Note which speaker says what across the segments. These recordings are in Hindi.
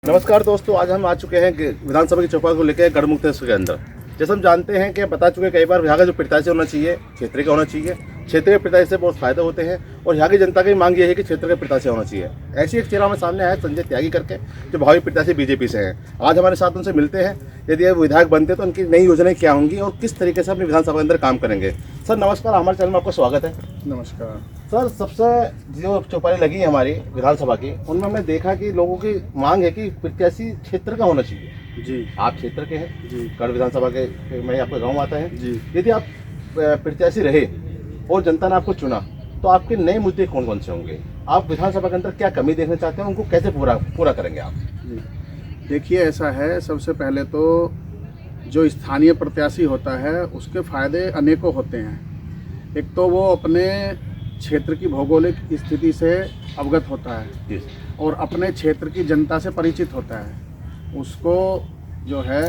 Speaker 1: नमस्कार दोस्तों, आज हम आ चुके हैं विधानसभा की चौपाल को लेकर गढ़मुक्तेश्वर के अंदर। जैसे हम जानते हैं कि बता चुके कई बार यहाँ का जो प्रत्याशी होना चाहिए क्षेत्रीय का होना चाहिए। क्षेत्रीय प्रत्याशी से बहुत फायदे होते हैं और यहाँ की जनता की मांग ये है कि क्षेत्र के प्रत्याशी होना चाहिए। ऐसी एक चेहरा हमारे सामने आया संजय त्यागी करके, जो भावी प्रत्याशी बीजेपी से हैं। आज हमारे साथ उनसे मिलते हैं। यदि वो विधायक बनते तो उनकी नई योजनाएं क्या होंगी और किस तरीके से अपनी विधानसभा के अंदर काम करेंगे। सर नमस्कार, हमारे चैनल में आपका स्वागत है।
Speaker 2: नमस्कार
Speaker 1: सर, सबसे जो चौपाली लगी है हमारी विधानसभा की, उनमें हमने देखा कि लोगों की मांग है कि प्रत्याशी क्षेत्र का होना चाहिए।
Speaker 2: जी,
Speaker 1: आप क्षेत्र के हैं
Speaker 2: जी,
Speaker 1: गढ़ विधानसभा के में आपका गांव आता है
Speaker 2: जी।
Speaker 1: यदि आप प्रत्याशी रहे और जनता ने आपको चुना तो आपके नए मुद्दे कौन कौन से होंगे? आप विधानसभा के अंदर क्या कमी देखना चाहते हैं, उनको कैसे पूरा करेंगे आप?
Speaker 2: जी, देखिए ऐसा है, सबसे पहले तो जो स्थानीय प्रत्याशी होता है उसके फायदे अनेकों होते हैं। एक तो वो अपने क्षेत्र की भौगोलिक स्थिति से अवगत होता है और अपने क्षेत्र की जनता से परिचित होता है। उसको जो है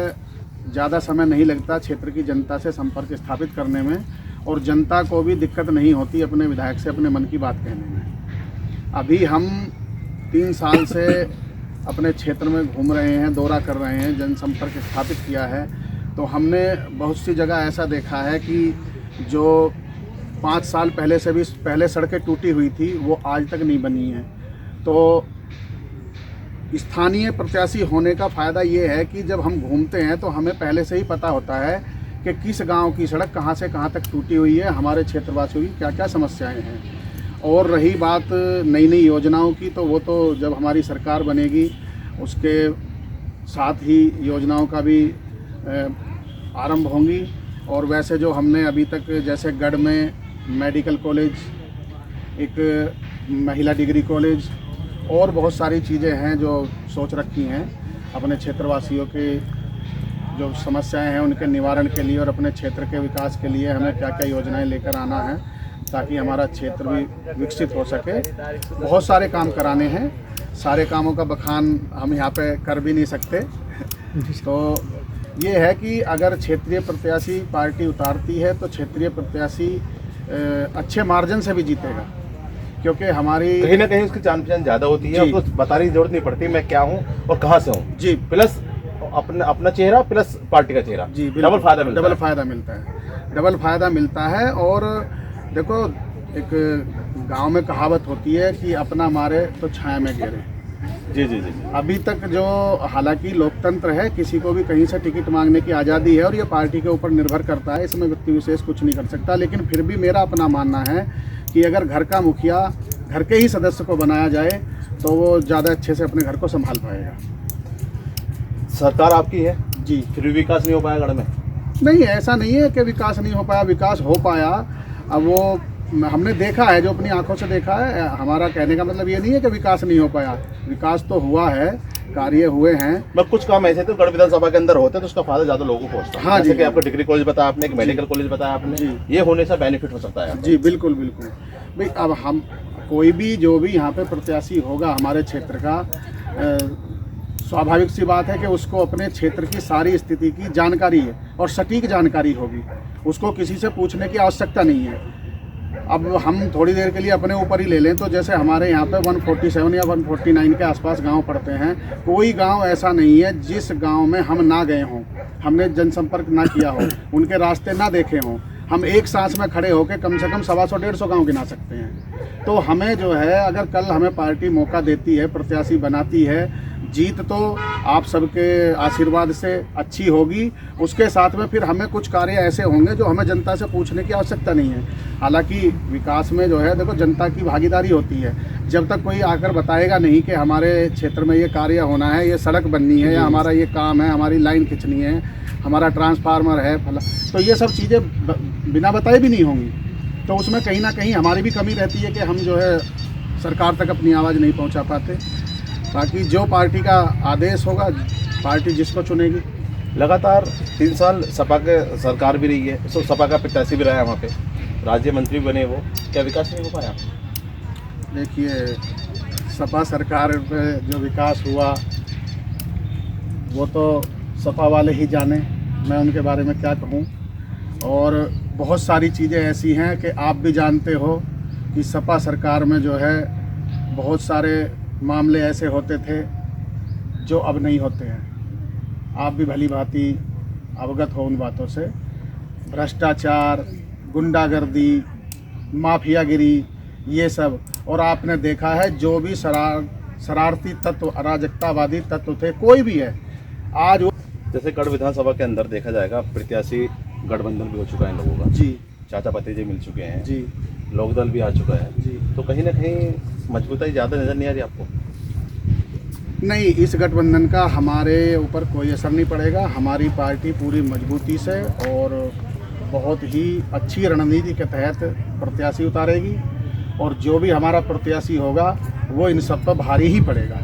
Speaker 2: ज़्यादा समय नहीं लगता क्षेत्र की जनता से संपर्क स्थापित करने में, और जनता को भी दिक्कत नहीं होती अपने विधायक से अपने मन की बात कहने में। अभी हम 3 साल से अपने क्षेत्र में घूम रहे हैं, दौरा कर रहे हैं, जनसंपर्क स्थापित किया है। तो हमने बहुत सी जगह ऐसा देखा है कि जो 5 साल पहले से भी पहले सड़कें टूटी हुई थी वो आज तक नहीं बनी हैं। तो स्थानीय प्रत्याशी होने का फ़ायदा ये है कि जब हम घूमते हैं तो हमें पहले से ही पता होता है कि किस गांव की सड़क कहां से कहां तक टूटी हुई है, हमारे क्षेत्रवासियों की क्या क्या समस्याएं हैं। और रही बात नई नई योजनाओं की, तो वो तो जब हमारी सरकार बनेगी उसके साथ ही योजनाओं का भी आरंभ होंगी। और वैसे जो हमने अभी तक जैसे गढ़ में मेडिकल कॉलेज, एक महिला डिग्री कॉलेज और बहुत सारी चीज़ें हैं जो सोच रखी हैं अपने क्षेत्रवासियों के जो समस्याएं हैं उनके निवारण के लिए और अपने क्षेत्र के विकास के लिए हमें क्या क्या योजनाएं लेकर आना है ताकि हमारा क्षेत्र भी विकसित हो सके। बहुत सारे काम कराने हैं, सारे कामों का बखान हम यहाँ पे कर भी नहीं सकते। तो ये है कि अगर क्षेत्रीय प्रत्याशी पार्टी उतारती है तो क्षेत्रीय प्रत्याशी अच्छे मार्जिन से भी जीतेगा, क्योंकि हमारी
Speaker 1: कहीं ना कहीं उसकी जान पहचान ज़्यादा होती है, आपको बताने की जरूरत नहीं पड़ती मैं क्या हूँ और कहाँ से हूँ।
Speaker 2: जी,
Speaker 1: प्लस अपना चेहरा प्लस पार्टी का चेहरा,
Speaker 2: जी,
Speaker 1: डबल फायदा मिलता है।
Speaker 2: डबल फायदा मिलता है। और देखो, एक गांव में कहावत होती है कि अपना मारे तो छाया में गिरे।
Speaker 1: जी जी जी।
Speaker 2: अभी तक जो हालांकि लोकतंत्र है, किसी को भी कहीं से टिकट मांगने की आज़ादी है और ये पार्टी के ऊपर निर्भर करता है, इसमें व्यक्ति विशेष कुछ नहीं कर सकता। लेकिन फिर भी मेरा अपना मानना है कि अगर घर का मुखिया घर के ही सदस्य को बनाया जाए तो वो ज़्यादा अच्छे से अपने घर को संभाल पाएगा।
Speaker 1: सरकार आपकी है
Speaker 2: जी,
Speaker 1: फिर भी विकास नहीं हो पाया गढ़ में?
Speaker 2: नहीं, ऐसा नहीं है कि विकास नहीं हो पाया, विकास हो पाया। अब वो हमने देखा है, जो अपनी आंखों से देखा है। हमारा कहने का मतलब ये नहीं है कि विकास नहीं हो पाया, विकास तो हुआ है, कार्य हुए हैं।
Speaker 1: मैं कुछ काम ऐसे थे गढ़ विधानसभा के अंदर होते तो उसका फायदा ज्यादा लोगों को पहुंचता है।
Speaker 2: हाँ,
Speaker 1: जैसे
Speaker 2: जी,
Speaker 1: कि आपको डिग्री कॉलेज बताया आपने, एक मेडिकल कॉलेज बताया आपने,
Speaker 2: जी,
Speaker 1: ये होने से बेनिफिट हो सकता है।
Speaker 2: जी बिल्कुल बिल्कुल। भाई अब हम कोई भी जो भी यहाँ पे प्रत्याशी होगा हमारे क्षेत्र का, स्वाभाविक सी बात है कि उसको अपने क्षेत्र की सारी स्थिति की जानकारी है और सटीक जानकारी होगी, उसको किसी से पूछने की आवश्यकता नहीं है। अब हम थोड़ी देर के लिए अपने ऊपर ही ले लें तो जैसे हमारे यहाँ पे 147 या 149 के आसपास गांव पड़ते हैं, कोई गांव ऐसा नहीं है जिस गांव में हम ना गए हों, हमने जनसंपर्क ना किया हो, उनके रास्ते ना देखे हों। हम एक सांस में खड़े होकर कम से कम 125-150 गांव गिना सकते हैं। तो हमें जो है, अगर कल हमें पार्टी मौका देती है, प्रत्याशी बनाती है, जीत तो आप सबके आशीर्वाद से अच्छी होगी। उसके साथ में फिर हमें कुछ कार्य ऐसे होंगे जो हमें जनता से पूछने की आवश्यकता नहीं है। हालांकि विकास में जो है देखो, जनता की भागीदारी होती है। जब तक कोई आकर बताएगा नहीं कि हमारे क्षेत्र में ये कार्य होना है, ये सड़क बननी है, या हमारा ये काम है, हमारी लाइन खींचनी है, हमारा ट्रांसफार्मर है, तो ये सब चीज़ें बिना बताए भी नहीं होंगी। तो उसमें कहीं ना कहीं हमारी भी कमी रहती है कि हम जो है सरकार तक अपनी आवाज़ नहीं पहुंचा पाते। बाकी जो पार्टी का आदेश होगा, पार्टी जिसको चुनेगी।
Speaker 1: लगातार 3 साल सपा के सरकार भी रही है, तो सपा का प्रत्याशी भी रहा है वहाँ पे, राज्य मंत्री बने, वो क्या विकास नहीं हो पाया?
Speaker 2: देखिए, सपा सरकार में जो विकास हुआ वो तो सपा वाले ही जाने, मैं उनके बारे में क्या कहूँ। और बहुत सारी चीज़ें ऐसी हैं कि आप भी जानते हो कि सपा सरकार में जो है बहुत सारे मामले ऐसे होते थे जो अब नहीं होते हैं। आप भी भली भांति अवगत हो उन बातों से। भ्रष्टाचार, गुंडागर्दी, माफियागिरी, ये सब। और आपने देखा है जो भी शरारती तत्व, अराजकतावादी तत्व थे, कोई भी है, आज वो
Speaker 1: जैसे गढ़ विधानसभा के अंदर देखा जाएगा प्रत्याशी गठबंधन भी हो चुका है इन लोगों का।
Speaker 2: जी
Speaker 1: चाचा भतीजे मिल चुके हैं
Speaker 2: जी
Speaker 1: लोकदल भी आ चुका है
Speaker 2: जी।
Speaker 1: तो कहीं ना कहीं मजबूती ज़्यादा नज़र नहीं आ रही आपको?
Speaker 2: नहीं, इस गठबंधन का हमारे ऊपर कोई असर नहीं पड़ेगा। हमारी पार्टी पूरी मजबूती से और बहुत ही अच्छी रणनीति के तहत प्रत्याशी उतारेगी, और जो भी हमारा प्रत्याशी होगा वो इन सब पर भारी ही पड़ेगा,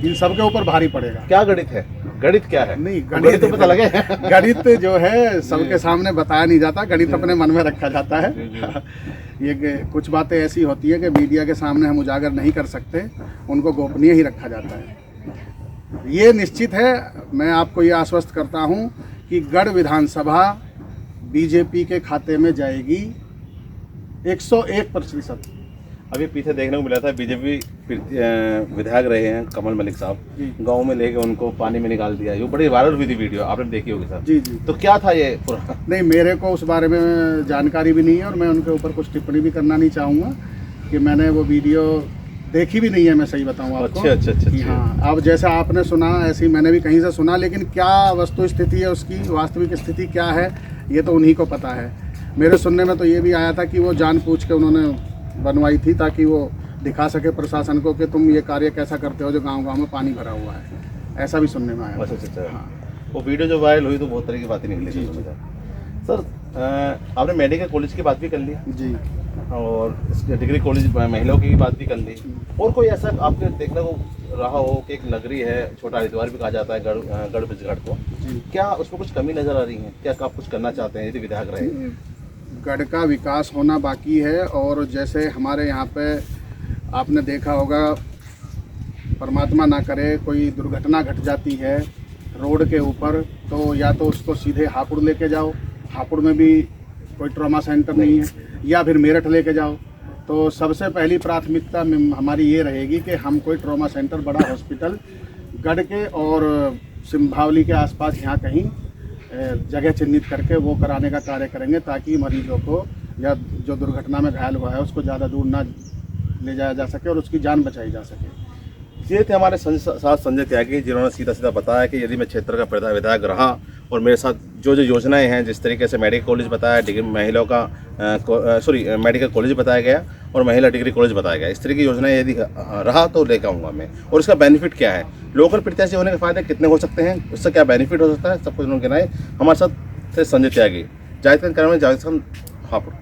Speaker 2: इन सब के ऊपर भारी पड़ेगा।
Speaker 1: क्या गणित है? गणित क्या है?
Speaker 2: नहीं,
Speaker 1: गणित तो पता लगे।
Speaker 2: गणित जो है सबके सामने बताया नहीं जाता, गणित अपने मन में रखा जाता है। ये कुछ बातें ऐसी होती है कि मीडिया के सामने हम उजागर नहीं कर सकते, उनको गोपनीय ही रखा जाता है। ये निश्चित है, मैं आपको ये आश्वस्त करता हूँ कि गढ़ विधानसभा बीजेपी के खाते में जाएगी 101%।
Speaker 1: अभी पीछे देखने को मिला था बीजेपी विधायक रहे हैं कमल मलिक साहब, गांव में लेके उनको पानी में निकाल दिया। ये बड़ी वायरल हुई थी वीडियो, आपने देखी होगी सर।
Speaker 2: जी जी।
Speaker 1: तो क्या था ये पूरा?
Speaker 2: नहीं, मेरे को उस बारे में जानकारी भी नहीं है और मैं उनके ऊपर कुछ टिप्पणी भी करना नहीं चाहूँगा कि मैंने वो वीडियो देखी भी नहीं है, मैं सही बताऊँ आपको।
Speaker 1: अच्छा।
Speaker 2: हाँ, अब जैसा आपने सुना ऐसे ही मैंने भी कहीं से सुना, लेकिन क्या वस्तु स्थिति है उसकी, वास्तविक स्थिति क्या है, ये तो उन्हीं को पता है। मेरे सुनने में तो ये भी आया था कि वो जानबूझ के उन्होंने बनवाई थी ताकि वो दिखा सके प्रशासन को कि तुम ये कार्य कैसा करते हो जो गांव-गांव में पानी भरा हुआ है, ऐसा भी सुनने में आया।
Speaker 1: अच्छा।
Speaker 2: हाँ।
Speaker 1: वो वीडियो जो वायरल हुई तो बहुत तरह की बातें निकली थी। सर आपने मेडिकल कॉलेज की बात भी कर ली
Speaker 2: जी,
Speaker 1: और डिग्री कॉलेज महिलाओं की बात भी कर ली, और कोई ऐसा आपने देखने को रहा हो कि एक नगरी है, छोटा हरिद्वार भी कहा जाता है गढ़ बिजगढ़ को, क्या उसमें कुछ कमी नजर आ रही है? क्या आप कुछ करना चाहते हैं यदि विधायक रहे?
Speaker 2: गढ़ का विकास होना बाकी है, और जैसे हमारे यहाँ पे आपने देखा होगा, परमात्मा ना करे कोई दुर्घटना घट जाती है रोड के ऊपर, तो या तो उसको सीधे हापुड़ लेके जाओ, हापुड़ में भी कोई ट्रॉमा सेंटर नहीं है, या फिर मेरठ लेके जाओ। तो सबसे पहली प्राथमिकता हमारी ये रहेगी कि हम कोई ट्रॉमा सेंटर, बड़ा हॉस्पिटल गढ़ के और सिंभावली के आसपास यहाँ कहीं जगह चिन्हित करके वो कराने का कार्य करेंगे, ताकि मरीजों को या जो दुर्घटना में घायल हुआ है उसको ज़्यादा दूर ना ले जाया जा सके और उसकी जान बचाई जा सके।
Speaker 1: ये थे हमारे साथ संजय त्यागी, जिन्होंने सीधा सीधा बताया कि यदि मैं क्षेत्र का विधायक रहा और मेरे साथ जो जो योजनाएं हैं, जिस तरीके से मेडिकल कॉलेज बताया, डिग्री महिलाओं का मेडिकल कॉलेज बताया गया और महिला डिग्री कॉलेज बताया गया, इस तरह की योजनाएं यदि रहा तो लेकर आऊँगा मैं। और इसका बेनिफिट क्या है, लोकल प्रत्याशी होने के फायदे कितने हो सकते हैं, उससे क्या बेनिफिट हो सकता है, सब कुछ उन्होंने गिनाए। हमारे साथ थे संजय त्यागी, जायद खान हापुड़।